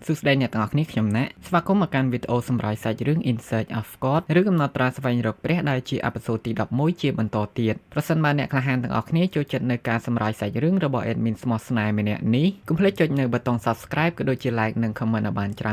សួស្តីអ្នកទាំងអស់គ្នាខ្ញុំណាក់ស្វាគមន៍មកកាន់វីដេអូសម្រាប់សាច់រឿង In Search of God ឬកំណត់ត្រាស្វែងរកព្រះដែលជាអេពីសូតទី11ជាបន្តទៀតប្រសិនបើអ្នកក្លាហានទាំងអស់គ្នាចូលចិត្តនៅការសម្រាប់សាច់រឿងរបស់ Admin ស្មោះស្នេហ៍ម្នាក់នេះកុំភ្លេចចុចនៅប៊ូតុង Subscribe ក៏ដូចជា Like និង Comment ឲ្យបានច្រើ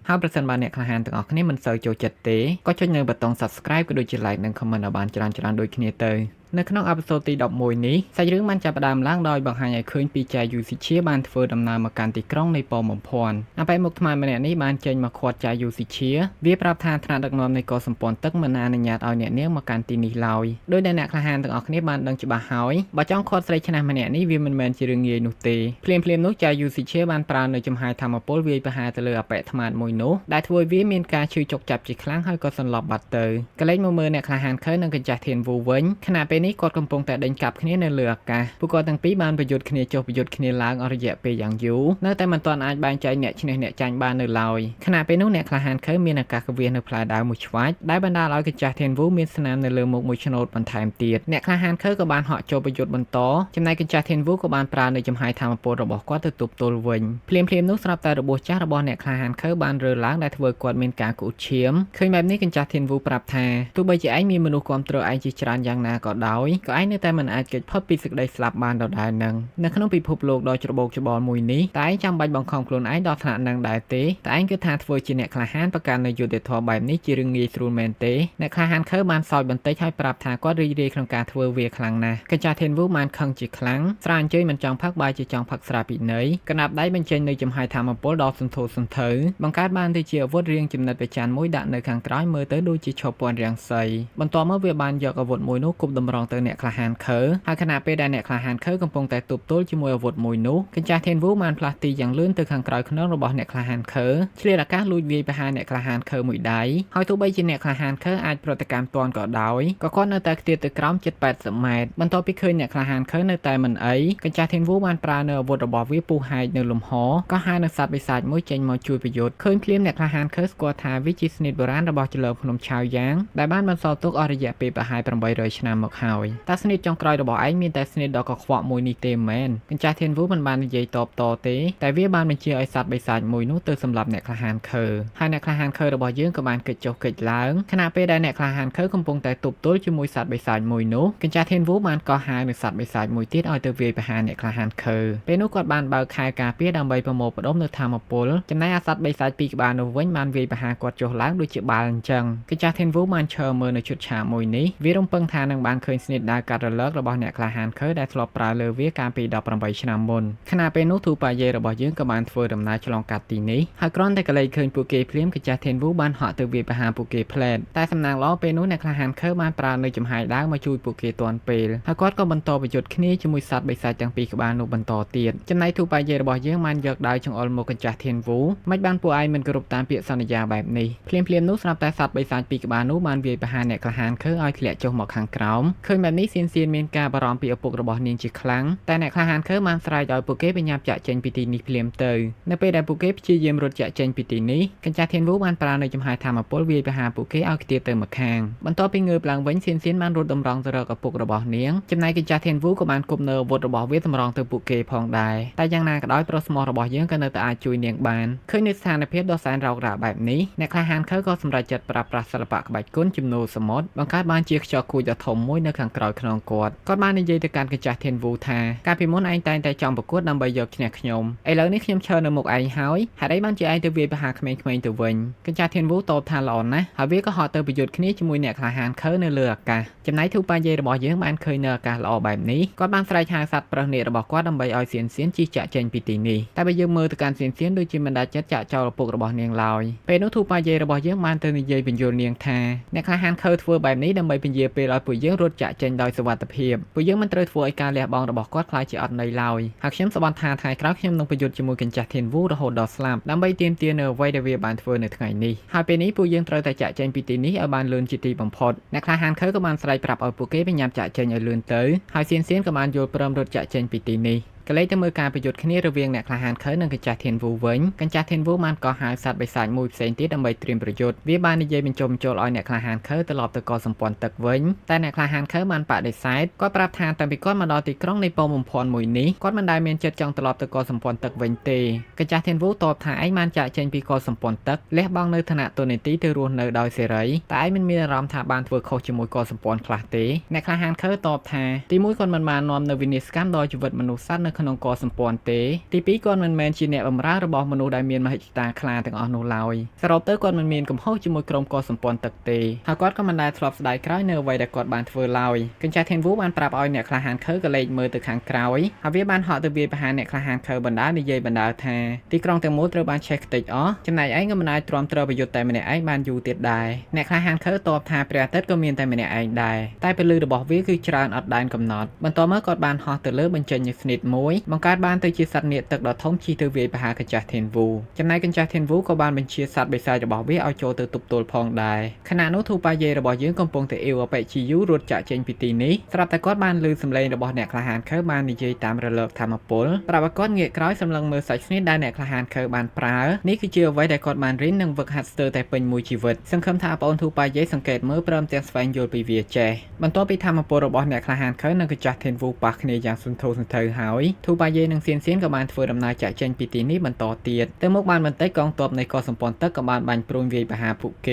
នហើយប្រសិនបើអ្នកក្លាហានទាំងអស់គ្នាមិនសូវចូលចិត្តទេក៏ចុចនៅប៊ូតុង Subscribe ក៏ដូចជា Like និង Comment ឲ្យបានច្រើនដូចគ្នាទៅនៅក្នុងអេពីសូតទី11នេះសាច់រឿងបានចាប់ផ្ដើមឡើងដោយបង្ហាញឲ្យឃើញពីចាយូស៊ីឈៀបានធ្វើដំណើរមកកាន់ទីក្រុងនៃប៉មភ័ណ្ឌអបិមុខថ្មម្នាក់នេះបានចេញមកឃាត់ចាយូស៊ីឈៀវាប្រាប់ថាថ្នាក់ដឹកនាំនៃកោសម្ព័ន្ធទឹកមិនអនុញ្ញាតឲ្យអ្នកនាងមកកាន់ទីនេះឡើយដោយដែលអ្នកក្លាហានទាំងអស់គ្នាបានដឹងច្បាស់ហើយបើចង់ឃាត់ស្រីឆ្នះម្នាក់នេះវាមិនមែនជារឿងងាយនោះទេភ្លាមនោះចាយូស៊ីឈៀបានប្រើនៅចំហាយធម្មពលវាយប្រហារទៅលើអបិថ្មមួយនោះដែលធ្វើឲ្យវាមានការឈឺចុកចាប់ជាខ្លាំងហើយក៏សន្លប់បាត់ទៅកលេចមកមើលអ្នកក្លាហានខើនិងកញ្ចាស់ធានវូវិញខណៈពេលនេះគាត់កំពុងតែដេញកាប់គ្នានៅលើអាកាសពួកគាត់ទាំងពីរបានប្រយុទ្ធគ្នាចុះប្រយុទ្ធគ្នាឡើងអស់រយៈពេលយ៉ាងយូរនៅតែមិនទាន់អាចបែងចែកអ្នកឈ្នះអ្នកចាញ់បាននៅឡើយខណៈពេលនោះអ្នកក្លាហានខើមានឱកាសគវាសនៅផ្លែដាវមួយឆ្វាច់ដែលបណ្ដាលឲ្យកញ្ចាស់ធានវូមានស្នាមនៅលើមុខមួយឆ្នោតបន្ថែមទៀតអ្នកក្លាហានខើក៏បានហក់ចូលប្រយុទ្ធបន្តចំណែកកញ្ចាស់ធានវូក៏បានប្រើនៅចំហាយធម្មពលរបស់គាត់ទៅទប់ទល់វិញភ្លាមនោះស្រាប់តែរបួសចាស់របស់អ្នកក្លាហានខើបានរើឡើងដែលធ្វើគាត់មានការក្អួតឈាមឃើញបែបនេះកញ្ចាស់ធានវូប្រាប់ថាទោះបីជាឯងមានមនុស្សគ្រប់គ្រងឯងជាច្រើនយ៉ាងណាក៏ដោយក៏ឯងនៅតែមិនអាចគេចផុតពីសេចក្តីស្លាប់បានដដែលនឹងនៅក្នុងពិភពលោកដ៏ច្របូកច្បល់មួយនេះតែឯងចាំបាច់បង្ខំខ្លួនឯងដល់ថ្នាក់នឹងដែរទេតែឯងគឺថាធ្វើជាអ្នកក្លាហានប្រកាន់នៅយុទ្ធធម៌បែបនេះជារឿងងាយស្រួលមែនទេអ្នកក្លាហានខើបានសោយបន្តិចហើយប្រាប់ថាគាត់រីករាយក្នុងការធ្វើវាខ្លាំងណាស់កញ្ចាស់ធានវូបានខឹងជាខ្លាំងស្រាអញ្ជើញមិនចង់ផឹកបាយជាចង់ផឹកស្រាពិន័យកណាប់ដៃបញ្ចេញនៅចំហាយធម្មពលដល់សន្ធោសន្ធៅបង្កើតបានទៅជាអាវុធរាងចំណិតប្រច័ណ្ឌមួយដាក់នៅខាងក្រោយមើលទៅដូចជាឈប់ពន្ធរាំងសីបន្ទាប់មកវាបានយកអាវុធមួយនោះគប់តម្រង់ទៅអ្នកក្លាហានខើហើយខណៈពេលដែលអ្នកក្លាហានខើកំពុងតែទប់ទល់ជាមួយអាវុធមួយនោះកញ្ចាស់ធានវូបានផ្លាស់ទីយ៉ាងលឿនទៅខាងក្រោយខ្នងរបស់អ្នកក្លាហានខើឆ្លៀតអាកាសលួចវាយប្រហារអ្នកក្លាហានខើមួយដៃហើយទោះបីជាអ្នកក្លាហានខើអាចប្រតិកម្មទាន់ក៏ដោយក៏គាត់នៅតែខ្ទាតទៅក្រោមជិត80ម៉ែត្របន្ទាប់ពីឃើញអ្នកក្លាហានខើនៅតែមិនអីកញ្ចាស់ធានវូបានប្រើនៅអាវុធរបស់វាពុះហែកនៅលំហក៏ហៅនៅសត្វបិសាចមួយចេញមកជួយប្រយុទ្ធឃើញភ្លាមអ្នកក្លាហានខើស្គាល់ថាវាជាស្នេហ៍បុរាណរបស់ចលើភ្នំឆៅយ៉ាងដែលបានបន្សល់ទុកអស់រយៈពេលប្រហែល800ឆ្នាំមកហើយតើស្នេហ៍ចុងក្រោយរបស់ឯងមានតែស្នេហ៍ដ៏កខ្វក់មួយនេះទេមែនកញ្ចាស់ធានវូមិនបាននិយាយតបតទេតែវាបានបញ្ជាឲ្យសត្វបិសាចមួយនោះទៅសម្លាប់អ្នកក្លាហានខើហើយអ្នកក្លាហានខើរបស់យើងក៏បានកិច្ចចុះកិច្ចឡើងខណៈពេលដែលអ្នកក្លាហានខើកំពុងតែទប់ទល់ជាមួយសត្វបិសាចមួយនោះកញ្ចាស់ធានវូបានកោះហៅនៅសត្វបិសាចមួយទៀតឲ្យទៅវាយប្រហារអ្នកក្លាហានខើពេលនោះគាត់បានបើកខែការពារដើម្បីប្រមូលផ្ដុំនៅធម្មពលចំណែកអាសត្វបិសាចពីរក្បាលនោះវិញបានវាយប្រហារគាត់ចុះឡើងដូចជាបាល់អញ្ចឹងកញ្ចាស់ធានវូបានឈរមើលនៅឈុតឆាកមួយនេះវារំពឹងថានឹងបានឃើញស្នេហ៍ដើរកាត់រលករបស់អ្នកក្លាហានខើដែលធ្លាប់ប្រើលើវាកាលពី18ឆ្នាំមុនខណៈពេលនោះទូប៉ាយេរបស់យើងក៏បានធ្វើដំណើរឆ្លងកាត់ទីនេះហើយគ្រាន់តែកលេចឃើញពួកគេភ្លាមកញ្ចាស់ធានវូបានហក់ទៅវាយប្រហារពួកគេផ្លែតតែសំណាងល្អពេលនោះអ្នកក្លាហានខើបានប្រើនៅចំហាយដាវមកជួយពួកគេទាន់ពេលហើយគាត់ក៏បន្តប្រយុទ្ធគ្នាជាមួយសត្វបិសាចទាំងពីរក្បាលនោះបន្តទៀតចំណែកទូប៉ាយេរបស់យើងបានយកដាវចង្អុលមកកញ្ចាស់ធានវូមិនបានពួកឯងមិនគោរពតាមពាក្យសន្យាបែបនេះភ្លាមនោះស្រាប់តែសត្វបិសាចពីរក្បាលនោះបានវាយប្រហារអ្នកក្លាហានខើឲ្យធ្លាក់ចុះមកខាងក្រោមឃើញបែបនេះសៀនមានការបារម្ភពីឪពុករបស់នាងជាខ្លាំងតែអ្នកក្លាហានខើបានស្រែកឲ្យពួកគេបញ្ញាប់ចាក់ចេញពីទីនេះភ្លាមទៅនៅពេលដែលពួកគេព្យាយាមរត់ចាក់ចេញពីទីនេះកញ្ចាស់ធានវូបានប្រើនៅចំហាយធម្មពលវាយប្រហារពួកគេឲ្យខ្ទាតទៅម្ខាងបន្ទាប់ពីងើបឡើងវិញសៀនបានរត់តម្រង់ទៅរកឪពុករបស់នាងចំណែកកញ្ចាស់ធានវូក៏បានគប់នៅអាវុធរបស់វាតម្រង់ទៅពួកគេផងដែរតែយ៉ាងណាក៏ដោយប្រុសស្មោះរបស់យើងក៏នៅតែអាចជួយនាងបានឃើញនៅស្ថានភាពដ៏សែនរោគរ៉ាបែបនេះអ្នកក្លាហានខើក៏សម្រេចចិត្តប្រើប្រាស់សិល្បៈក្បាច់គុនជំនួសសមុទ្របង្កើតបានជាខ្យល់គួចដ៏ធំមួយនៅខាងក្រោយខ្នងគាត់បាននិយាយទៅកាន់កញ្ចាស់ធានវូថាកាលពីមុនឯងតែងតែចង់ប្រកួតដើម្បីយកឈ្នះខ្ញុំឥឡូវនេះខ្ញុំឈរនៅមុខឯងហើយហេតុអីបានជាឯងទៅវាយប្រហារក្មេងៗទៅវិញកញ្ចាស់ធានវូតបថាល្អណាស់ហើយវាក៏ហត់ទៅប្រយុទ្ធគ្នាជាមួយអ្នកក្លាហានខើនៅលើអាកាសចំណែកធូប៉ាយេរបស់យើងបានឃើញនៅអាកាសល្អបែបនេះគាត់បានស្រែកហៅសត្វប្រុសនេះរបស់គាត់ដើម្បីឲ្យសៀនជិះចាក់ចេញពីទីនេះតែបើយើងមើលទៅកាន់សៀនដូចជាមិនដាច់ចិត្តចាក់ចោលឪពុករបស់នាងឡើយពេលនោះធូប៉ាយេរបស់យើងបានទៅនិយាយបញ្យល់នាងថាអ្នកក្លាហានខើធ្វើបែបនេះដើម្បីពន្យាពេលឲ្យពួកយើងរត់ចាក់ចេញដោយសុវត្ថិភាពពួកយើងមិនត្រូវធ្វើឲ្យការលះបង់របស់គាត់ខ្លាចជាអត់ន័យឡើយហើយខ្ញុំសបត់ថាថ្ងៃក្រោយខ្ញុំនឹងប្រយុទ្ធជាមួយកញ្ចាស់ធានវូរហូតដល់ស្លាប់ដើម្បីទាមទារនៅអ្វីដែលវាបានធ្វើនៅថ្ងៃនេះហើយពេលនេះពួកយើងត្រូវតែចាក់ចេញពីទីនេះឲ្យបានលឿនជាទីបំផុតអ្នកក្លាហានខើក៏បានស្រែកប្រាប់ឲ្យពួកគេបញ្ញាប់ចាក់ចេញឲ្យលឿនទៅហើយសៀនក៏បានយល់ព្រមរត់ចាក់ចេញពីទីនេះ ក ក៏លេចទៅមើលការប្រយុទ្ធគ្នារវាងអ្នកក្លាហានខើនិងកញ្ចាស់ធានវូវិញកញ្ចាស់ធានវូបានកោះហៅសត្វបិសាចមួយផ្សេងទៀតដើម្បីត្រៀមប្រយុទ្ធវាបាននិយាយបញ្ចុះបញ្ចូលឲ្យអ្នកក្លាហានខើត្រឡប់ទៅកសម្ព័ន្ធទឹកវិញតែអ្នកក្លាហានខើបានបដិសេធគាត់ប្រាប់ថាតាំងពីគាត់មកដល់ទីក្រុងនៃពងបំភ័ណ្ឌមួយនេះគាត់មិនដែលមានចិត្តចង់ត្រឡប់ទៅកសម្ព័ន្ធទឹកវិញទេកញ្ចាស់ធានវូតបថាឯងបានចាក់ចេញពីកសម្ព័ន្ធទឹកលះបង់នៅឋានៈទូនីតិទៅរស់នៅដោយសេរីតែឯងមិនមានអារម្មណ៍ថាបានធ្វើខុសជាមួយកសម្ព័ន្ធខ្លះទេអ្នកក្លាហានខើតបថាទីមួយគាត់មិនបាននាំនៅវិនិច្ឆ័យកម្មដល់ជីវិតមនុស្សសត្វនៅក្នុងកសម្ព័ន្ធទេទីពីរគាត់មិនមែនជាអ្នកបម្រើរបស់មនុស្សដែលមានមហិច្ឆតាខ្លាទាំងអស់នោះឡើយសរុបទៅគាត់មិនមានកំហុសជាមួយក្រុមកសម្ព័ន្ធទឹកទេហើយគាត់ក៏មិនដែលធ្លាប់ស្ដាយក្រោយនៅអ្វីដែលគាត់បានធ្វើឡើយកញ្ចាស់ធានវូបានប្រាប់ឲ្យអ្នកក្លាហានខើក៏លេចមើលទៅខាងក្រោយហើយវាបានហក់ទៅវាយប្រហារអ្នកក្លាហានខើបណ្ដានិយាយបណ្ដាថាទីក្រុងទាំងមូលត្រូវបានឆេះខ្ទេចអស់ចំណែកឯងក៏មិនអាចទ្រាំទ្រប្រយុទ្ធតែម្នាក់ឯងបានយូរទៀតដែរអ្នកក្លាហានខើតបថាព្រះអាទិត្យក៏មានតែម្នាក់ឯងដែរតែពលឺរបស់វាគឺច្រើនអត់ដែនកំណត់បន្ទាប់មកគាត់បានហោះទៅលើបញ្ចេញនូវស្និតមួយបង្កើតបានទៅជាសត្វនាគទឹកដ៏ធំជិះទៅវាយប្រហារកញ្ចាស់ធានវូចំណែកកញ្ចាស់ធានវូក៏បានបញ្ជាសត្វបិសាចរបស់វាឲ្យចូលទៅទប់ទល់ផងដែរខណៈនោះធូប៉ាយេរបស់យើងកំពុងតែអ៊ីវអបេជីយូរត់ចាក់ចេញពីទីនេះស្រាប់តែគាត់បានឮសំឡេងរបស់អ្នកក្លាហានខើបាននិយាយតាមរលកធម្មពលប្រាប់ឲ្យគាត់ងាកក្រោយសម្លឹងមើលសាច់ស្និតដែលអ្នកក្លាហានខើបានប្រើនេះគឺជាអ្វីដែលគាត់បានរៀននិងវឹកហាត់ស្ទើរតែពេញមួយជីវិតសង្ឃឹមថាបងប្អូនធូប៉ាយេសង្កេតមើលព្រមទាំងស្វែងយល់ពីវាចេះបន្ទាប់ពីធម្មពលរបស់អ្នកក្លាហានខើនិងកញ្ចាស់ធានវូប៉ះគ្នាយ៉ាងសន្ធោសន្ធៅហើយធូប៉ាយេនិងសៀនក៏បានធ្វើដំណើរចាក់ចេញពីទីនេះបន្តទៀតទៅមុខបានបន្តិចកងទ័ពនៃកសម្ព័ន្ធទឹកក៏បានបាញ់ព្រួញវាយប្រហារពួកគ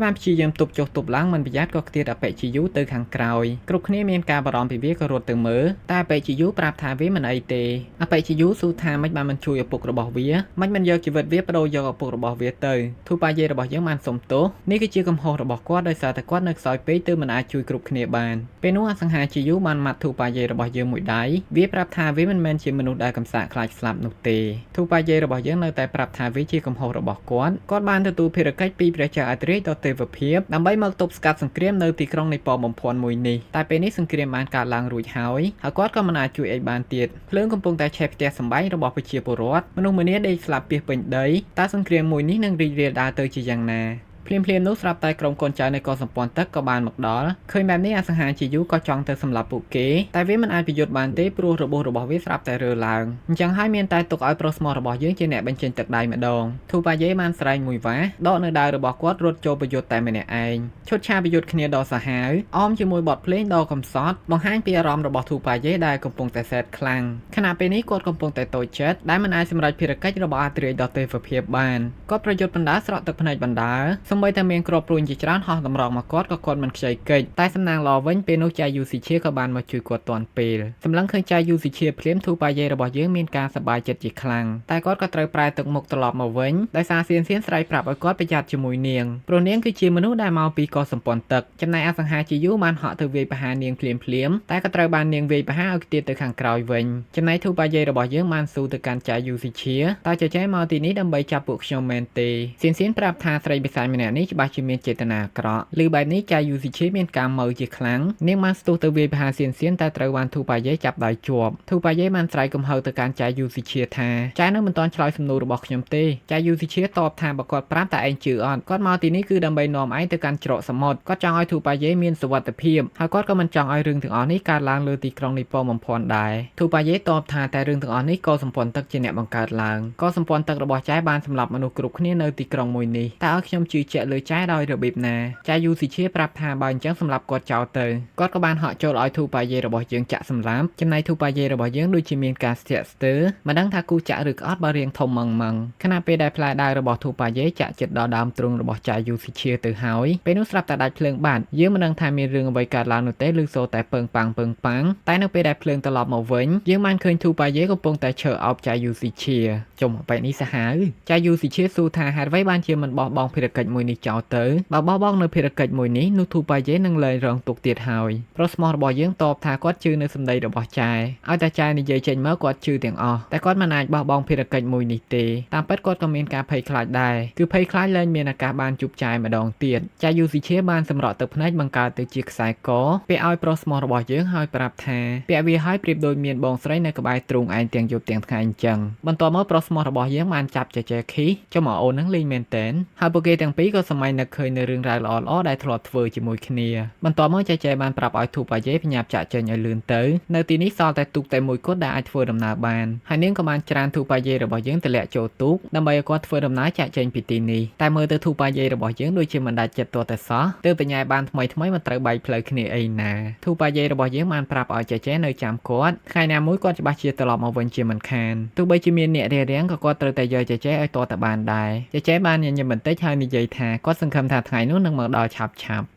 េបានព្យាយាមទប់ចុះទប់ឡើងមិនប្រយ័ត្នក៏ខ្ទាតអបេជីយូទៅខាងក្រោយគ្រប់គ្នាមានការបារម្ភពីវាក៏រត់ទៅមើលតែអបេជីយូប្រាប់ថាវាមិនអីទេអបេជីយូសួរថាមិនបានមិនជួយឪពុករបស់វាមិនយកជីវិតវាបដូរយកឪពុករបស់វាទៅធូប៉ាយេរបស់យើងបានសុំទោសនេះគឺជាកំហុសរបស់គាត់ដោយសារតែគាត់នៅខ្សោយពេកទើបមិនអាចជួយគ្រប់គ្នាបានពេលនោះអសង្ហាជីយូបានមាត់ធូប៉ាយេរបស់យើងមួយដៃវាប្រាប់ថាវាមិនមែនជាមនុស្សដែលកំសាកខ្លាចស្លាប់នោះទេធូប៉ាយេរបស់យើងនៅតែប្រាប់ថាវាជាកំហុសរបស់គាត់បានទទួលភារកិច្ចពីព្រះចៅអធិរាជដ៏ទេវភាពដើម្បីមកទប់ស្កាត់សង្គ្រាមនៅទីក្រុងនៃពងបំភ័ណ្ឌមួយនេះតែពេលនេះសង្គ្រាមបានកើតឡើងរួចហើយគាត់ក៏មិនអាចជួយអីបានទៀតភ្លើងកំពុងតែឆេះផ្ទះសម្បែងរបស់ប្រជាពលរដ្ឋមនុស្សម្នាដេកស្លាប់ពាសពេញដីតើសង្គ្រាមមួយនេះនឹងរីករាលដាលទៅជាយ៉ាងណាភ្លាមនោះស្រាប់តែក្រុមកូនចៅនៃកសម្ព័ន្ធទឹកក៏បានមកដល់ឃើញបែបនេះអសង្ហាជីយូក៏ចង់ទៅសម្លាប់ពួកគេតែវាមិនអាចប្រយុទ្ធបានទេព្រោះរបួសរបស់វាស្រាប់តែរើឡើងអញ្ចឹងហើយមានតែទុកឲ្យប្រុសស្មោះរបស់យើងជាអ្នកបញ្ចេញទឹកដៃម្ដងធូប៉ាយេបានស្រែងមួយវ៉ាដកនៅដាវរបស់គាត់រត់ចូលប្រយុទ្ធតែម្នាក់ឯងឈុតឆាប្រយុទ្ធគ្នាដ៏សាហាវអមជាមួយបទភ្លេងដ៏កំសត់បង្ហាញពីអារម្មណ៍របស់ធូប៉ាយេដែលកំពុងតែសែតខ្លាំងខណៈពេលនេះគាត់កំពុងតែតូចចិត្តដែលមិនអាចសម្រេចភារកិច្ចរបស់អធិរាជដ៏ទេវភាពបានគាត់ប្រយុទ្ធបណ្ដាស្រក់ទឹកភ្នែកបណ្ដាសម្បីតែមានគ្រាប់ព្រួញជាច្រើនហោះតម្រង់មកគាត់មិនខ្ចីកិច្ចតែសំណាងល្អវិញពេលនោះចាយូស៊ីឈៀក៏បានមកជួយគាត់ទាន់ពេលសម្លឹងឃើញចាយូស៊ីឈៀភ្លាមធូប៉ាយេរបស់យើងមានការសប្បាយចិត្តជាខ្លាំងតែគាត់ក៏ត្រូវប្រែទឹកមុខត្រឡប់មកវិញដោយសារសៀនស្រែកប្រាប់ឲ្យគាត់ប្រយ័ត្នជាមួយនាងព្រោះនាងគឺជាមនុស្សដែលមកពីកសម្ព័ន្ធទឹកចំណែកអសង្ហាជីយូបានហក់ទៅវាយប្រហារនាងភ្លាមតែក៏ត្រូវបាននាងវាយប្រហារឲ្យខ្ទាតទៅខាងក្រោយវិញចំណែកធូប៉ាយេរបស់យើងបានស៊ូទៅកាន់ចាយូស៊ីឈៀតើចែមកទីនេះដើម្បីចាប់ពួកខ្ញុំមែនទេសៀនប្រាប់ថាស្រីបិសាចម្នាក់នេះច្បាស់ជាមានចេតនាអាក្រក់ឬបែបនេះចាយូស៊ីឈីមានការមើលជាខ្លាំងនាងបានស្ទុះទៅវាយប្រហារសៀនតែត្រូវបានធូប៉ាយេចាប់ដៃជាប់ធូប៉ាយេបានស្រែកកំហៅទៅកាន់ចាយូស៊ីឈីថាចានៅមិនទាន់ឆ្លើយសំណួររបស់ខ្ញុំទេចាយូស៊ីឈីតបថាបើគាត់ប្រាប់តែឯងជឿអត់គាត់មកទីនេះគឺដើម្បីនាំឯងទៅកាន់ច្រកសមុទ្រគាត់ចង់ឲ្យធូប៉ាយេមានសុវត្ថិភាពហើយគាត់ក៏មិនចង់ឲ្យរឿងទាំងអស់នេះកើតឡើងលើទីក្រុងនេះពងបំភ័ណ្ឌដែរធូប៉ាយេតបថាតែរឿងទាំងអស់នេះក៏សម្ព័ន្ធទឹកជាអ្នកបង្កើតឡើងក៏សម្ព័ន្ធទឹករបស់ចែបានសម្លាប់មនុស្សគ្រប់គ្នានៅទីក្រុងមួយនេះតើឲ្យខ្ញុំជឿជាក់លើចែដោយរបៀបណាចាយូស៊ីឈៀប្រាប់ថាបើអញ្ចឹងសម្លាប់គាត់ចោលទៅគាត់ក៏បានហក់ចូលឲ្យធូប៉ាយេរបស់យើងចាក់សម្លាប់ចំណែកធូប៉ាយេរបស់យើងដូចជាមានការស្ទាក់ស្ទើរមិនដឹងថាគូចាក់ឬក្អត់បើរៀងធំម៉ងខណៈពេលដែលផ្លែដាវរបស់ធូប៉ាយេចាក់ចិត្តដល់ដើមទ្រូងរបស់ចាយូស៊ីឈៀទៅហើយពេលនោះស្រាប់តែដាច់ភ្លើងបាត់យើងមិនដឹងថាមានរឿងអ្វីកើតឡើងនោះទេឬសូតែពើងប៉ាំងតែនៅពេលដែលភ្លើងត្រឡប់មកវិញយើងបានឃើញធូប៉ាយេកំពុងតែឈរអោបចាយូស៊ីឈៀចុំបែបនេះសាហាវចាយូស៊ីឈៀសួរថាហេតុអ្វីបានជាមិនបោះបង់ភារកិច្ចមួយនេះចោលទៅបើបោះបង់នៅភារកិច្ចមួយនេះនោះធូប៉ាយេនឹងលែងរងទុក្ខទៀតហើយប្រុសស្មោះរបស់យើងតបថាគាត់ជឿនៅសម្ដីរបស់ចែឲ្យតែចែនិយាយចេញមកគាត់ជឿទាំងអស់តែគាត់មិនអាចបោះបង់ភារកិច្ចមួយនេះទេតាមពិតគាត់ក៏មានការភ័យខ្លាចដែរគឺភ័យខ្លាចលែងមានឱកាសបានជួបចែម្ដងទៀតចាយូស៊ីឈៀបានសម្រក់ទឹកភ្នែកបង្កើតទៅជាខ្សែកពាក់ឲ្យប្រុសស្មោះរបស់យើងហើយប្រាប់ថាពាក់វាឲ្យប្រៀបដូចមានបងស្រីនៅក្បែរទ្រូងឯងទាំងយប់ទាំងថ្ងៃអញ្ចឹងបន្ទាប់មកប្រុសស្មោះរបស់យើងបានចាប់ចែខីចុះមកអូននឹងលេងមែនតែនហើយពួកគេទាំងពីរ ក៏សម័យនឹកឃើញនៅរឿងរ៉ាវល្អៗដែលធ្លាប់ធ្វើជាមួយគ្នាបន្ទាប់មកចែកបានប្រាប់ឲ្យធូប៉ាយេបញ្ញាប់ចាក់ចេញឲ្យលឿនទៅនៅទីនេះសល់តែទូកតែមួយគត់ដែលអាចធ្វើដំណើរបានហើយនាងក៏បានច្រានធូប៉ាយេរបស់យើងទម្លាក់ចូលទូកដើម្បីឲ្យគាត់ធ្វើដំណើរចាក់ចេញពីទីនេះតែមើលទៅធូប៉ាយេរបស់យើងដូចជាមិនដាច់ចិត្តទាល់តែសោះទើបបញ្ញាបានថ្មីមិនត្រូវបែកផ្លូវគ្នាអីណាធូប៉ាយេរបស់យើងបានប្រាប់ឲ្យចែនៅចាំគាត់ថ្ងៃណាមួយគាត់ច្បាស់ជាត្រឡប់មកវិញជាមិនខានទោះបីជាមានអ្នករារាំងក៏គាត់ត្រូវតែយកចែឲ្យតតែបានដែរចែបានញញឹមបន្តិចហើយនិយាយថាគាត់សង្ឃឹមថាថ្ងៃនោះនឹងមកដល់ឆាប់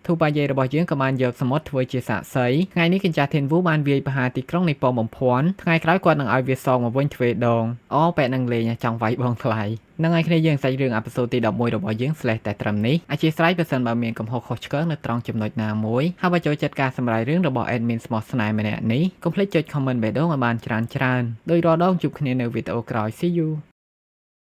ធូប៉ាយេរបស់យើងក៏បានយកសមុទ្រធ្វើជាសាក្សីថ្ងៃនេះកញ្ចាស់ធានវូបានវាយប្រហារទីក្រុងនៃប៉មបំភាន់ថ្ងៃក្រោយគាត់នឹងឲ្យវាសងមកវិញទ្វេដងអូប៉ែនឹងលេងចង់វាយបងថ្លៃនឹងឲ្យគ្នាយើងសាច់រឿងអេពីសូតទី11របស់យើងស្លេះតែត្រឹមនេះអធិស្ឋានប្រសិនបើមានកំហុសខុសឆ្គងនៅត្រង់ចំណុចណាមួយហើយបើចូលចិត្តការសម្រាយរឿងរបស់ admin ស្មោះស្នេហ៍ម្នាក់នេះកុំភ្លេចចុច comment បេះដូងឲ្យបានច្រើនដោយរាល់ដងជួបគ្នានៅវីដេអូក្រោយ See you